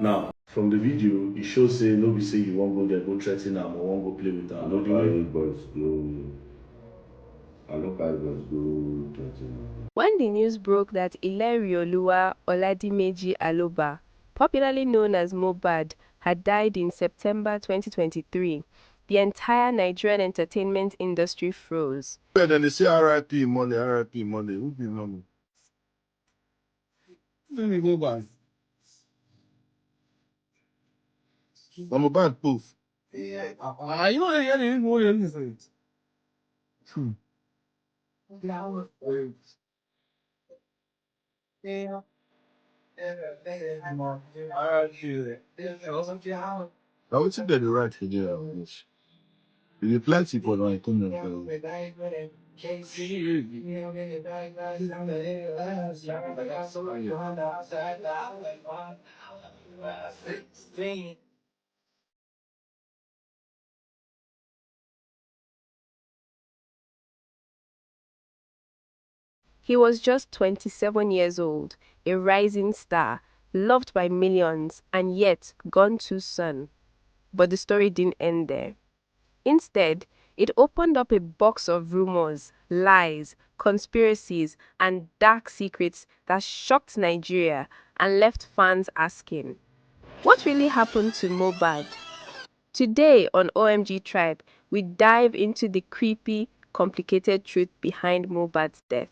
Now, from the video, it shows say nobody say you won't go there, go threaten them or won't go play with them. No, the way boys go. I don't carry boys go threaten. When the news broke that Ilerioluwa Oladimeji Aloba, popularly known as Mohbad, had died in September 2023, the entire Nigerian entertainment industry froze. And then they say RIP money, RIP money. Who be money? Let me go back. I'm a bad poof. Yeah. You know, I didn't know anything. Now, yeah. I would say that the right to do it. If you plenty for the economy. He was just 27 years old, a rising star, loved by millions, and yet gone too soon. But the story didn't end there. Instead, it opened up a box of rumors, lies, conspiracies, and dark secrets that shocked Nigeria and left fans asking, what really happened to Mohbad? Today on OMGTribe, we dive into the creepy, complicated truth behind Mohbad's death.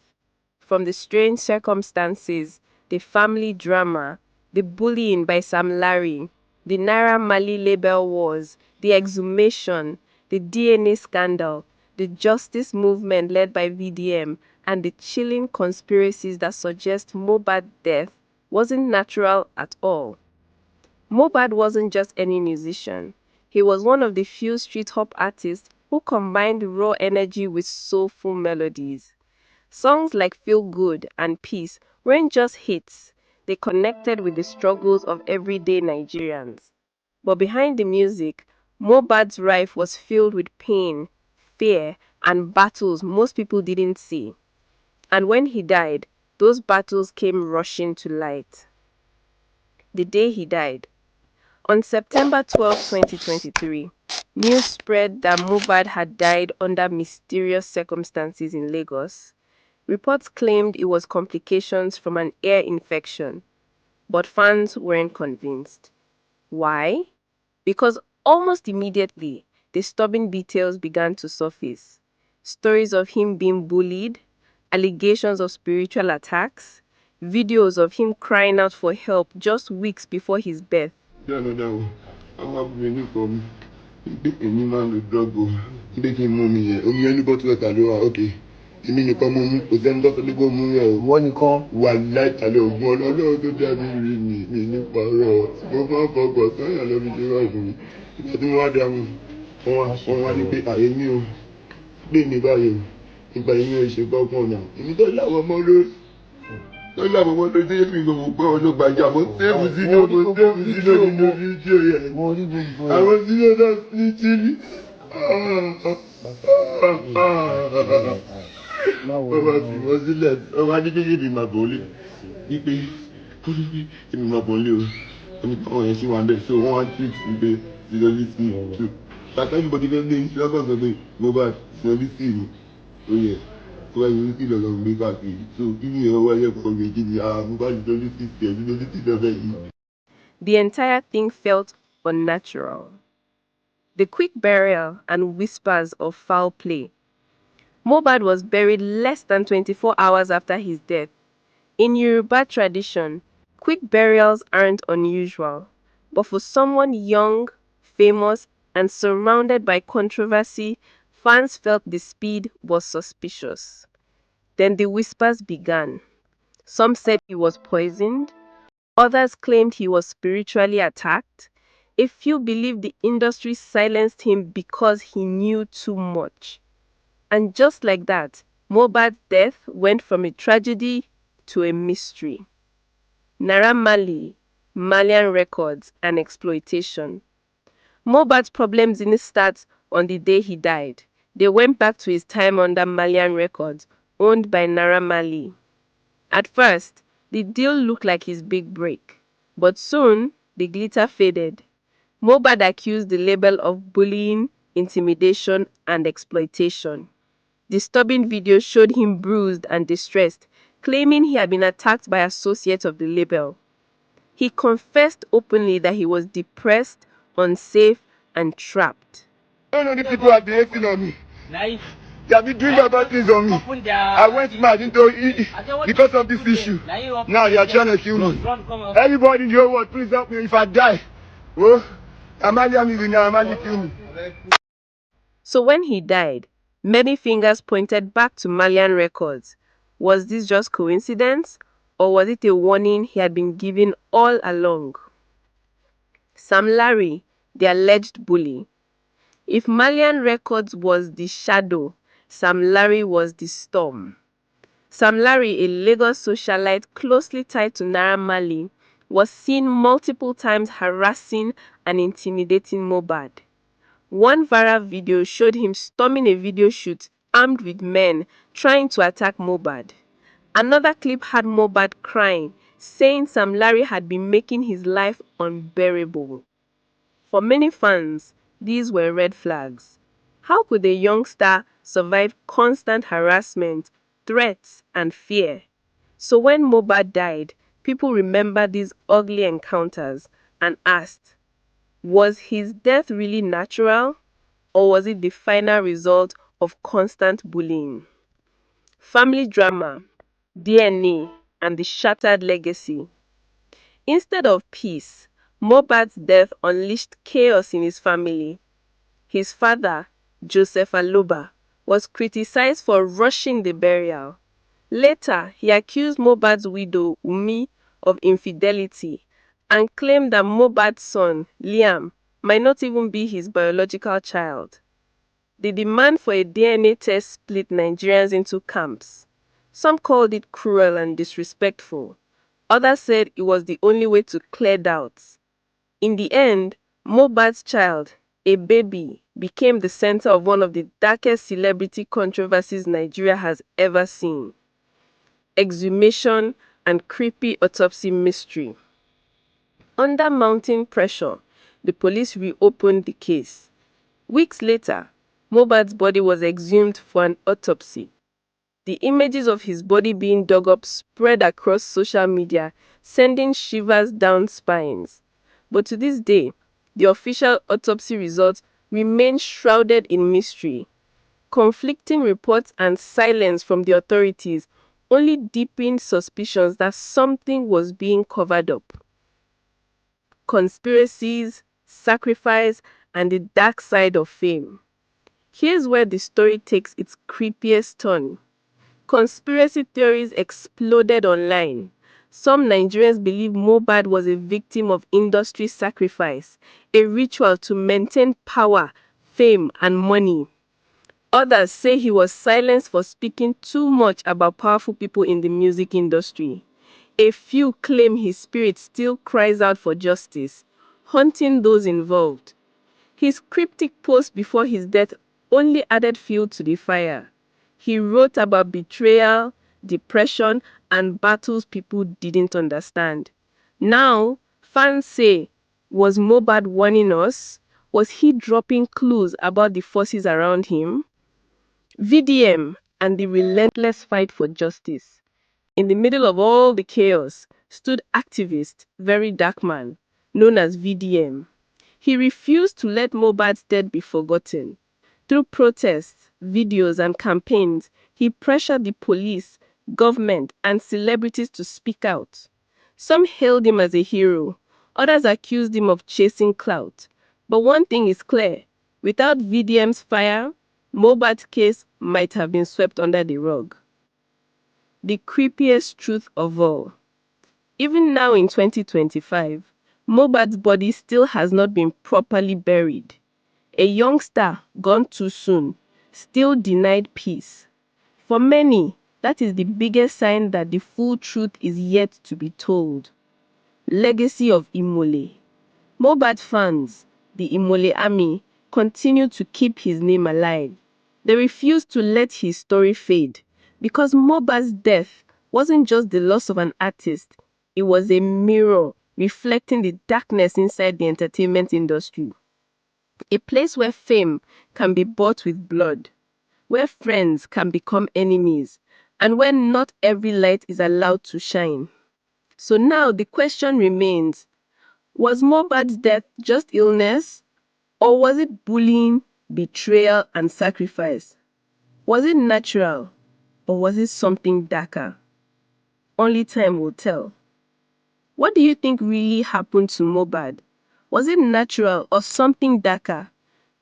From the strange circumstances, the family drama, the bullying by Sam Larry, the Naira Marley label wars, the exhumation, the DNA scandal, the justice movement led by VDM, and the chilling conspiracies that suggest Mohbad's death wasn't natural at all. Mohbad wasn't just any musician. He was one of the few street hop artists who combined raw energy with soulful melodies. Songs like Feel Good and Peace weren't just hits, they connected with the struggles of everyday Nigerians. But behind the music, Mohbad's life was filled with pain, fear, and battles most people didn't see. And when he died, those battles came rushing to light. The day he died. On September 12, 2023, news spread that Mohbad had died under mysterious circumstances in Lagos. Reports claimed it was complications from an ear infection, but fans weren't convinced. Why? Because almost immediately, disturbing details began to surface. Stories of him being bullied, allegations of spiritual attacks, videos of him crying out for help just weeks before his death. Èmi máa ń lo drug o. Ilé kí n mú mi yẹn. Omi ẹni bọ́tú ẹ̀ta ló wà ókè. Èmi nìkan mú kò sẹ́ni tó lè kó mú yẹn o. Wọ́n nìkan. Wà láìtàlẹ̀ ògùn ọlọ́run tó dábí rí mi nípa ọ̀rọ̀. Mo máa ń fọkọ̀ sọ́yà lọ́bi tí wọ́n fún mi. Ìgbà tí wọ́n wá dá mi, wọ́n wá ní pé àyè mi o. Gbé mi báyìí o. Ìgbà yìí mi ò ṣe gbọ́gbọ́n náà. Èmi tó láwọn ọmọ ló. Tó láwọn ọmọ ló dé mi kò mọ̀ pé ọlọ́gbàjà mo sẹ́ẹ̀bù sínú nínú fídíò yẹn. Àwọn sínú náà ní tírí. Bàbá fi wọ́n sílẹ̀. Ọba adékèké ni màá bọ̀ lé. Wípé kó ló fi èmi máa bọ̀ lé o. Ẹni táwọn yẹn sì wà ń bẹ̀ so wọ́n wá treat wípé ìlọlísì so bàtà everybody fẹ́ lé iṣẹ́ ọkọ̀ sọ pé Mohbad ìlọlísì ni ó yẹ tó wáyé ìlọlísì lọ́lọ́ gbé káàkiri so kí ni ìyẹn wáyé pọ̀ méjì ni Mohbad ìlọlísì tiẹ̀ ìlọlísì lọ́fẹ́ yìí. The entire thing felt unnatural. The quick burial and whispers of foul play. Mohbad was buried less than 24 hours after his death. In Yoruba tradition, quick burials aren't unusual, but for someone young, famous, and surrounded by controversy, fans felt the speed was suspicious. Then the whispers began. Some said he was poisoned, others claimed he was spiritually attacked. A few believed the industry silenced him because he knew too much. And just like that, Mohbad's death went from a tragedy to a mystery. Naira Marley, Marlian Records, and exploitation. Mohbad's problems didn't start on the day he died. They went back to his time under Marlian Records, owned by Naira Marley. At first, the deal looked like his big break. But soon, the glitter faded. Mohbad accused the label of bullying, intimidation, and exploitation. Disturbing videos showed him bruised and distressed, claiming he had been attacked by associates of the label. He confessed openly that he was depressed, unsafe, and trapped. I know the people are hating on me. They have been doing bad things on me. I went mad into it because of this issue. Now they are trying to kill me. Everybody in the whole world, please help me if I die. Oh, Marlian kill me. So when he died, many fingers pointed back to Marlian Records. Was this just coincidence, or was it a warning he had been given all along? Sam Larry, the alleged bully. If Marlian Records was the shadow, Sam Larry was the storm. Sam Larry, a Lagos socialite closely tied to Naira Marley, was seen multiple times harassing and intimidating Mohbad. One viral video showed him storming a video shoot armed with men trying to attack Mohbad. Another clip had Mohbad crying, saying Sam Larry had been making his life unbearable. For many fans, these were red flags. How could a young star survive constant harassment, threats, and fear? So when Mohbad died, people remembered these ugly encounters and asked, was his death really natural, or was it the final result of constant bullying? Family drama, DNA, and the shattered legacy. Instead of peace, Mohbad's death unleashed chaos in his family. His father, Joseph Aloba, was criticized for rushing the burial. Later, he accused Mohbad's widow, Umi, of infidelity and claimed that Mohbad's son, Liam, might not even be his biological child. The demand for a DNA test split Nigerians into camps. Some called it cruel and disrespectful. Others said it was the only way to clear doubts. In the end, Mohbad's child, a baby, became the center of one of the darkest celebrity controversies Nigeria has ever seen. Exhumation and creepy autopsy mystery. Under mounting pressure, the police reopened the case. Weeks later, Mohbad's body was exhumed for an autopsy. The images of his body being dug up spread across social media, sending shivers down spines. But to this day, the official autopsy results remain shrouded in mystery. Conflicting reports and silence from the authorities only deepened suspicions that something was being covered up. Conspiracies, sacrifice, and the dark side of fame. Here's where the story takes its creepiest turn. Conspiracy theories exploded online. Some Nigerians believe Mohbad was a victim of industry sacrifice, a ritual to maintain power, fame, and money. Others say he was silenced for speaking too much about powerful people in the music industry. A few claim his spirit still cries out for justice, haunting those involved. His cryptic post before his death only added fuel to the fire. He wrote about betrayal, depression, and battles people didn't understand. Now, fans say, was Mohbad warning us? Was he dropping clues about the forces around him? VDM and the relentless fight for justice. In the middle of all the chaos stood activist, very dark man, known as VDM. He refused to let Mohbad's death be forgotten. Through protests, videos, and campaigns, he pressured the police, government, and celebrities to speak out. Some hailed him as a hero, others accused him of chasing clout. But one thing is clear, without VDM's fire, Mohbad's case might have been swept under the rug. The creepiest truth of all. Even now in 2025, Mohbad's body still has not been properly buried. A young star gone too soon, still denied peace. For many, that is the biggest sign that the full truth is yet to be told. Legacy of Imole. Mohbad fans, the Imole army, continue to keep his name alive. They refuse to let his story fade, because Mohbad's death wasn't just the loss of an artist, it was a mirror reflecting the darkness inside the entertainment industry. A place where fame can be bought with blood, where friends can become enemies, and where not every light is allowed to shine. So now the question remains, was Mohbad's death just illness? Or was it bullying, betrayal, and sacrifice? Was it natural? Or was it something darker? Only time will tell. What do you think really happened to Mohbad? Was it natural or something darker?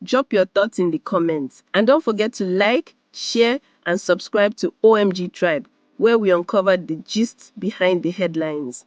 Drop your thoughts in the comments. And don't forget to like, share, and subscribe to OMG Tribe, where we uncover the gist behind the headlines.